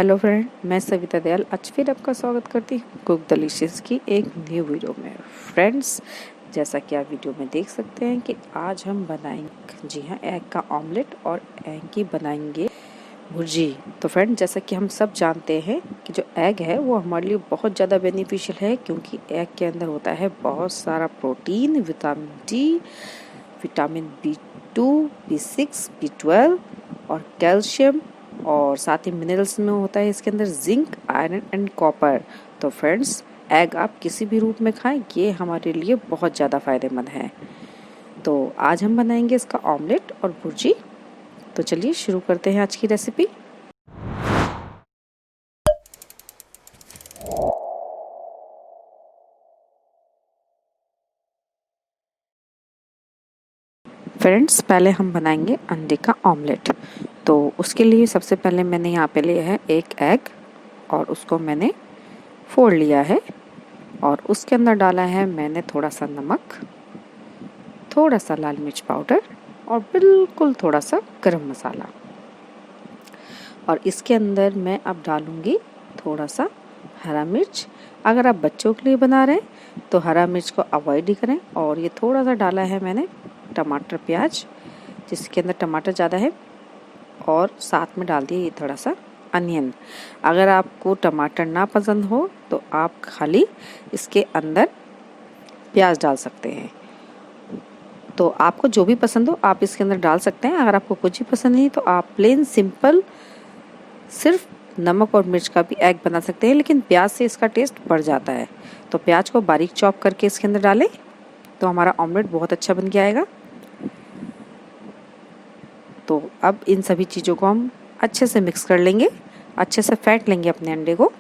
Hello friend, मैं सविता दयाल आज फिर आपका स्वागत करती हूँ कुक डिलीशियस की एक न्यू वीडियो में। फ्रेंड्स, जैसा कि आप वीडियो में देख सकते हैं कि आज हम बनाएंगे, जी हाँ, एग का ऑमलेट और एग की बनाएंगे भुर्जी। तो फ्रेंड, जैसा कि हम सब जानते हैं कि जो एग है वो हमारे लिए बहुत ज़्यादा बेनिफिशियल है, क्योंकि एग के अंदर होता है बहुत सारा protein, vitamin D, vitamin B2, B6, B12 और कैल्शियम, और साथ ही मिनरल्स में होता है इसके अंदर जिंक, आयरन एंड कॉपर। तो फ्रेंड्स, एग आप किसी भी रूप में खाएं, ये हमारे लिए बहुत ज़्यादा फ़ायदेमंद है। तो आज हम बनाएंगे इसका ऑमलेट और भुर्जी। तो चलिए शुरू करते हैं आज की रेसिपी। फ्रेंड्स, पहले हम बनाएंगे अंडे का ऑमलेट। तो उसके लिए सबसे पहले मैंने यहाँ पे लिया है एक एग और उसको मैंने फोड़ लिया है, और उसके अंदर डाला है मैंने थोड़ा सा नमक, थोड़ा सा लाल मिर्च पाउडर और बिल्कुल थोड़ा सा गरम मसाला। और इसके अंदर मैं अब डालूंगी थोड़ा सा हरा मिर्च। अगर आप बच्चों के लिए बना रहे हैं तो हरा मिर्च को अवॉइड ही करें। और ये थोड़ा सा डाला है मैंने टमाटर प्याज, जिसके अंदर टमाटर ज़्यादा है, और साथ में डाल दिया ये थोड़ा सा अनियन। अगर आपको टमाटर ना पसंद हो तो आप खाली इसके अंदर प्याज डाल सकते हैं। तो आपको जो भी पसंद हो आप इसके अंदर डाल सकते हैं। अगर आपको कुछ भी पसंद नहीं तो आप प्लेन सिंपल सिर्फ नमक और मिर्च का भी एग बना सकते हैं, लेकिन प्याज से इसका टेस्ट बढ़ जाता है। तो प्याज को बारीक चॉप करके इसके अंदर डालें तो हमारा ऑमलेट बहुत अच्छा बन के आएगा। तो अब इन सभी चीज़ों को हम अच्छे से मिक्स कर लेंगे, अच्छे से फेंट लेंगे अपने अंडे को।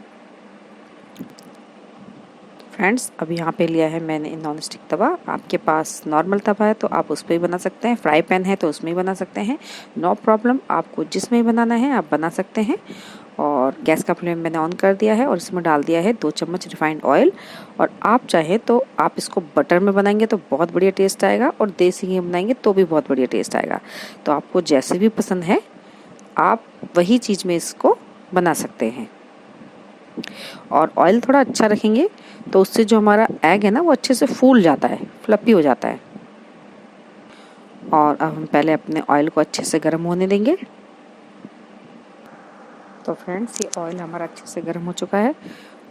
फ्रेंड्स, अब यहाँ पे लिया है मैंने नॉन स्टिक तवा। आपके पास नॉर्मल तवा है तो आप उस पर ही बना सकते हैं, फ्राई पैन है तो उसमें ही बना सकते हैं, नो प्रॉब्लम। आपको जिसमें ही बनाना है आप बना सकते हैं। और गैस का फ्लेम मैंने ऑन कर दिया है और इसमें डाल दिया है 2 चम्मच रिफाइंड ऑयल। और आप चाहे तो आप इसको बटर में बनाएंगे तो बहुत बढ़िया टेस्ट आएगा, और देसी घी में बनाएंगे तो भी बहुत बढ़िया टेस्ट आएगा। तो आपको जैसे भी पसंद है आप वही चीज़ में इसको बना सकते हैं। और ऑयल थोड़ा अच्छा रखेंगे तो उससे जो हमारा एग है ना वो अच्छे से फूल जाता है, फ्लफी हो जाता है। और अब हम पहले अपने ऑयल को अच्छे से गर्म होने देंगे। तो फ्रेंड्स, ये ऑयल हमारा अच्छे से गर्म हो चुका है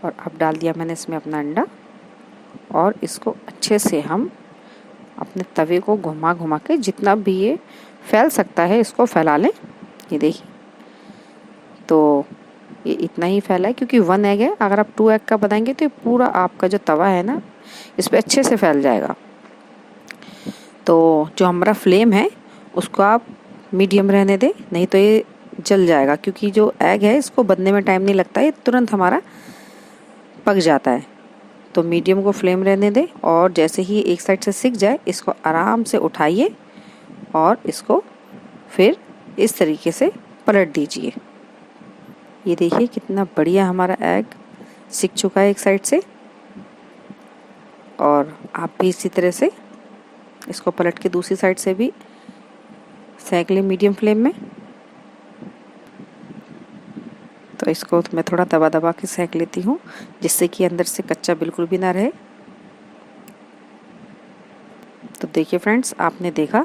और अब डाल दिया मैंने इसमें अपना अंडा, और इसको अच्छे से हम अपने तवे को घुमा घुमा के जितना भी ये फैल सकता है इसको फैला लें। ये देखिए, तो ये इतना ही फैला है क्योंकि 1 एग है। अगर आप 2 एग का बनाएंगे तो ये पूरा आपका जो तवा है ना इस पर अच्छे से फैल जाएगा। तो जो हमारा फ्लेम है उसको आप मीडियम रहने दें, नहीं तो ये जल जाएगा, क्योंकि जो एग है इसको बनने में टाइम नहीं लगता है, ये तुरंत हमारा पक जाता है। तो मीडियम को फ्लेम रहने दें, और जैसे ही एक साइड से सिक जाए इसको आराम से उठाइए और इसको फिर इस तरीके से पलट दीजिए। ये देखिए कितना बढ़िया हमारा एग सिक चुका है एक साइड से। और आप भी इसी तरह से इसको पलट के दूसरी साइड से भी सेंक लें मीडियम फ्लेम में। तो इसको मैं थोड़ा दबा दबा के सेंक लेती हूँ, जिससे कि अंदर से कच्चा बिल्कुल भी ना रहे। तो देखिए फ्रेंड्स, आपने देखा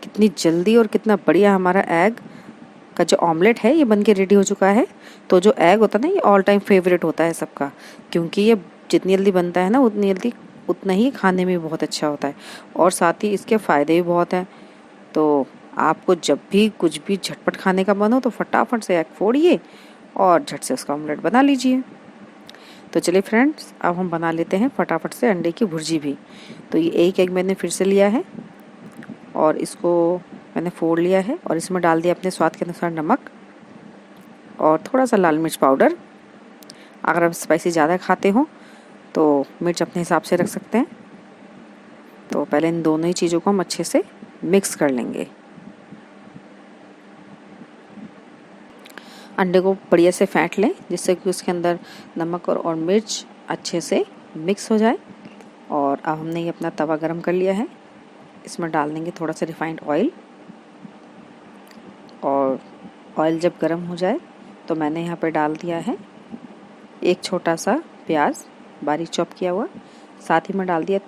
कितनी जल्दी और कितना बढ़िया हमारा एग का जो ऑमलेट है ये बन के रेडी हो चुका है। तो जो एग होता है ना ये ऑल टाइम फेवरेट होता है सबका, क्योंकि ये जितनी जल्दी बनता है ना उतनी जल्दी उतना ही खाने में बहुत अच्छा होता है, और साथ ही इसके फ़ायदे भी बहुत हैं। तो आपको जब भी कुछ भी झटपट खाने का मन हो तो फटाफट से एग फोड़िए और झट से उसका ऑमलेट बना लीजिए। तो चलिए फ्रेंड्स, अब हम बना लेते हैं फटाफट से अंडे की भुर्जी भी। तो ये एक एग मैंने फिर से लिया है और इसको मैंने फोड़ लिया है, और इसमें डाल दिया अपने स्वाद के अनुसार नमक और थोड़ा सा लाल मिर्च पाउडर। अगर आप स्पाइसी ज़्यादा खाते हो तो मिर्च अपने हिसाब से रख सकते हैं। तो पहले इन दोनों ही चीज़ों को हम अच्छे से मिक्स कर लेंगे। अंडे को बढ़िया से फेंट लें, जिससे कि उसके अंदर नमक और मिर्च अच्छे से मिक्स हो जाए। और अब हमने ये अपना तवा गरम कर लिया है, इसमें डाल देंगे थोड़ा सा रिफाइंड ऑयल। और ऑयल जब गरम हो जाए तो मैंने यहाँ पे डाल दिया है एक छोटा सा प्याज बारीक चॉप किया हुआ, साथ ही में डाल दिया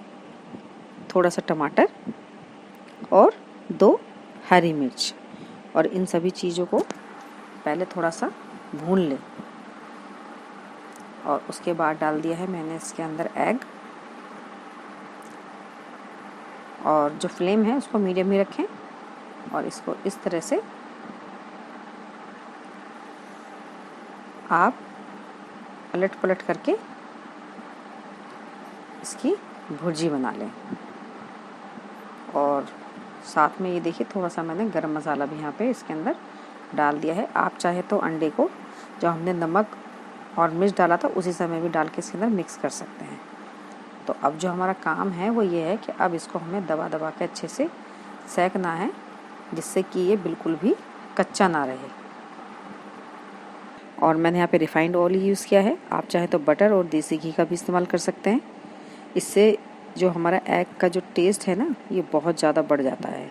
थोड़ा सा टमाटर और 2 हरी मिर्च, और इन सभी चीज़ों को पहले थोड़ा सा भून लें। और उसके बाद डाल दिया है मैंने इसके अंदर एग, और जो फ्लेम है उसको मीडियम ही रखें, और इसको इस तरह से आप पलट पलट करके इसकी भुर्जी बना लें। और साथ में ये देखिए थोड़ा सा मैंने गरम मसाला भी यहाँ पे इसके अंदर डाल दिया है। आप चाहे तो अंडे को जो हमने नमक और मिर्च डाला था उसी समय भी डाल के इसके अंदर मिक्स कर सकते हैं। तो अब जो हमारा काम है वो ये है कि अब इसको हमें दबा दबा के अच्छे से सेकना है, जिससे कि ये बिल्कुल भी कच्चा ना रहे। और मैंने यहाँ पे रिफाइंड ऑयल यूज़ किया है, आप चाहे तो बटर और देसी घी का भी इस्तेमाल कर सकते हैं। इससे जो हमारा एग का जो टेस्ट है ना ये बहुत ज़्यादा बढ़ जाता है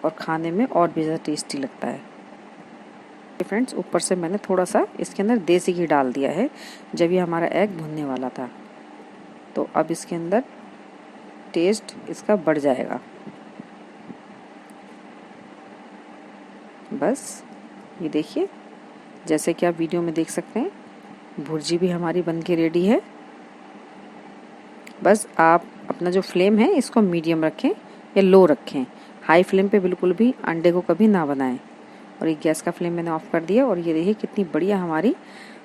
और खाने में और भी ज़्यादा टेस्टी लगता है। फ्रेंड्स, ऊपर से मैंने थोड़ा सा इसके अंदर देसी घी डाल दिया है जब ये हमारा एग भुनने वाला था, तो अब इसके अंदर टेस्ट इसका बढ़ जाएगा। बस ये देखिए, जैसे कि आप वीडियो में देख सकते हैं भुर्जी भी हमारी बन के रेडी है। बस आप अपना जो फ्लेम है इसको मीडियम रखें या लो रखें, हाई फ्लेम पे बिल्कुल भी अंडे को कभी ना बनाएं। और ये गैस का फ्लेम मैंने ऑफ कर दिया, और ये देखिए कितनी बढ़िया हमारी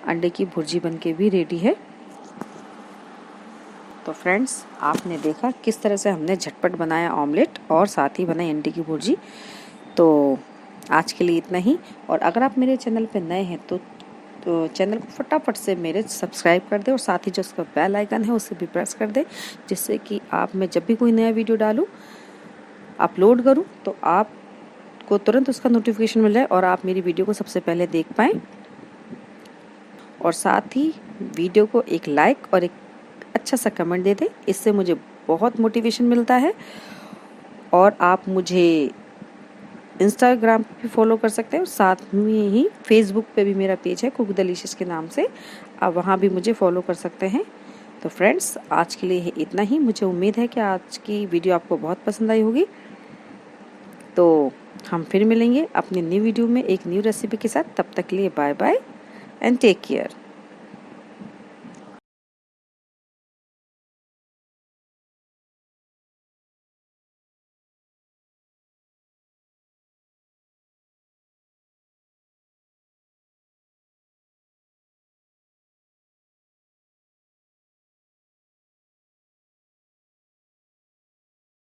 अंडे की भुर्जी बन के भी रेडी है। तो फ्रेंड्स, आपने देखा किस तरह से हमने झटपट बनाया ऑमलेट और साथ ही बनाई अंडे की भुर्जी। तो आज के लिए इतना ही, और अगर आप मेरे चैनल पे नए हैं तो चैनल को फटाफट से मेरे सब्सक्राइब कर दें, और साथ ही जो उसका बेल आइकन है उसे भी प्रेस कर दें, जिससे कि आप मैं जब भी कोई नया वीडियो डालूं अपलोड करूं तो आपको तुरंत उसका नोटिफिकेशन मिल जाए और आप मेरी वीडियो को सबसे पहले देख पाएँ। और साथ ही वीडियो को एक लाइक और एक अच्छा सा कमेंट दे दें, इससे मुझे बहुत मोटिवेशन मिलता है। और आप मुझे इंस्टाग्राम पे भी फॉलो कर सकते हैं, और साथ में ही फेसबुक पे भी मेरा पेज है कुक डिलीशियस के नाम से, आप वहाँ भी मुझे फॉलो कर सकते हैं। तो फ्रेंड्स, आज के लिए इतना ही। मुझे उम्मीद है कि आज की वीडियो आपको बहुत पसंद आई होगी। तो हम फिर मिलेंगे अपनी न्यू वीडियो में एक न्यू रेसिपी के साथ। तब तक के लिए bye bye and take care.